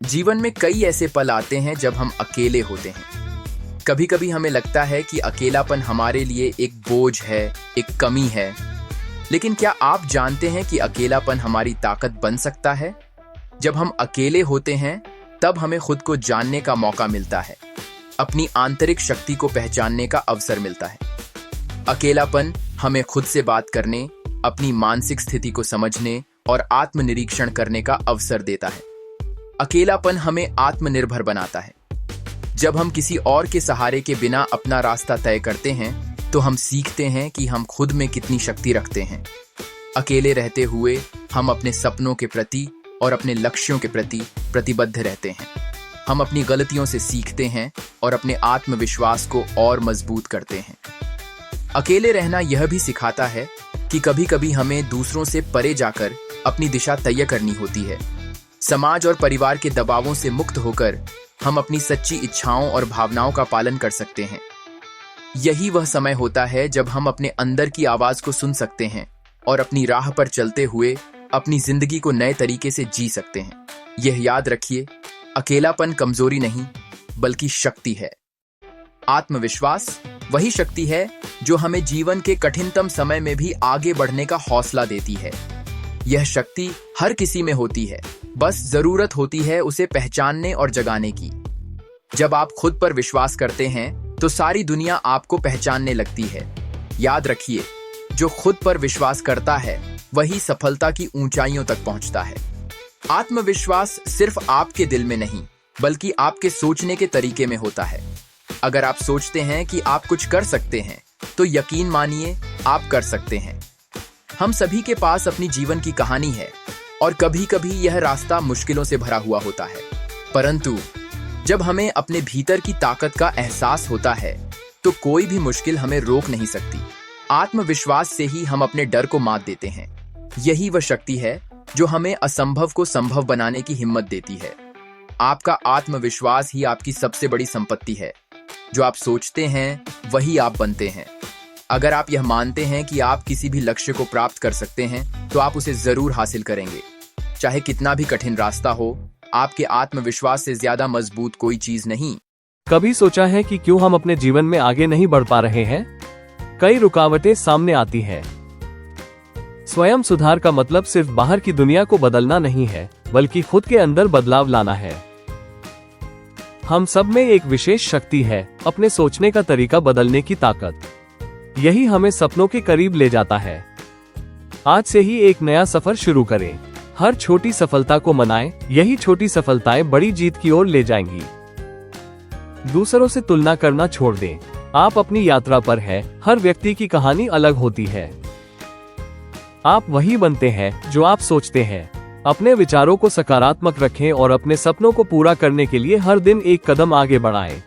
जीवन में कई ऐसे पल आते हैं जब हम अकेले होते हैं। कभी कभी हमें लगता है कि अकेलापन हमारे लिए एक बोझ है, एक कमी है। लेकिन क्या आप जानते हैं कि अकेलापन हमारी ताकत बन सकता है? जब हम अकेले होते हैं तब हमें खुद को जानने का मौका मिलता है, अपनी आंतरिक शक्ति को पहचानने का अवसर मिलता है। अकेलापन हमें खुद से बात करने, अपनी मानसिक स्थिति को समझने और आत्मनिरीक्षण करने का अवसर देता है। अकेलापन हमें आत्मनिर्भर बनाता है। जब हम किसी और के सहारे के बिना अपना रास्ता तय करते हैं तो हम सीखते हैं कि हम खुद में कितनी शक्ति रखते हैं। अकेले रहते हुए हम अपने सपनों के प्रति और अपने लक्ष्यों के प्रति प्रतिबद्ध रहते हैं। हम अपनी गलतियों से सीखते हैं और अपने आत्मविश्वास को और मजबूत करते हैं। अकेले रहना यह भी सिखाता है कि कभी कभी हमें दूसरों से परे जाकर अपनी दिशा तय करनी होती है। समाज और परिवार के दबावों से मुक्त होकर हम अपनी सच्ची इच्छाओं और भावनाओं का पालन कर सकते हैं। यही वह समय होता है जब हम अपने अंदर की आवाज को सुन सकते हैं और अपनी राह पर चलते हुए अपनी जिंदगी को नए तरीके से जी सकते हैं। यह याद रखिए, अकेलापन कमजोरी नहीं बल्कि शक्ति है। आत्मविश्वास वही शक्ति है जो हमें जीवन के कठिनतम समय में भी आगे बढ़ने का हौसला देती है। यह शक्ति हर किसी में होती है, बस जरूरत होती है उसे पहचानने और जगाने की। जब आप खुद पर विश्वास करते हैं तो सारी दुनिया आपको पहचानने लगती है। याद रखिए, जो खुद पर विश्वास करता है वही सफलता की ऊंचाइयों तक पहुंचता है। आत्मविश्वास सिर्फ आपके दिल में नहीं बल्कि आपके सोचने के तरीके में होता है। अगर आप सोचते हैं कि आप कुछ कर सकते हैं तो यकीन मानिए आप कर सकते हैं। हम सभी के पास अपनी जीवन की कहानी है और कभी कभी यह रास्ता मुश्किलों से भरा हुआ होता है, परंतु जब हमें अपने भीतर की ताकत का एहसास होता है तो कोई भी मुश्किल हमें रोक नहीं सकती। आत्मविश्वास से ही हम अपने डर को मात देते हैं। यही वह शक्ति है जो हमें असंभव को संभव बनाने की हिम्मत देती है। आपका आत्मविश्वास ही आपकी सबसे बड़ी संपत्ति है। जो आप सोचते हैं वही आप बनते हैं। अगर आप यह मानते हैं कि आप किसी भी लक्ष्य को प्राप्त कर सकते हैं तो आप उसे जरूर हासिल करेंगे। चाहे कितना भी कठिन रास्ता हो, आपके आत्मविश्वास से ज्यादा मजबूत कोई चीज नहीं। कभी सोचा है कि क्यों हम अपने जीवन में आगे नहीं बढ़ पा रहे हैं? कई रुकावटें सामने आती हैं। स्वयं सुधार का मतलब सिर्फ बाहर की दुनिया को बदलना नहीं है, बल्कि खुद के अंदर बदलाव लाना है। हम सब में एक विशेष शक्ति है, अपने सोचने का तरीका बदलने की ताकत। यही हमें सपनों के करीब ले जाता है। आज से ही एक नया सफर शुरू करें। हर छोटी सफलता को मनाएं, यही छोटी सफलताएं बड़ी जीत की ओर ले जाएंगी। दूसरों से तुलना करना छोड़ दें। आप अपनी यात्रा पर हैं, हर व्यक्ति की कहानी अलग होती है। आप वही बनते हैं जो आप सोचते हैं। अपने विचारों को सकारात्मक रखें और अपने सपनों को पूरा करने के लिए हर दिन एक कदम आगे बढ़ाएं।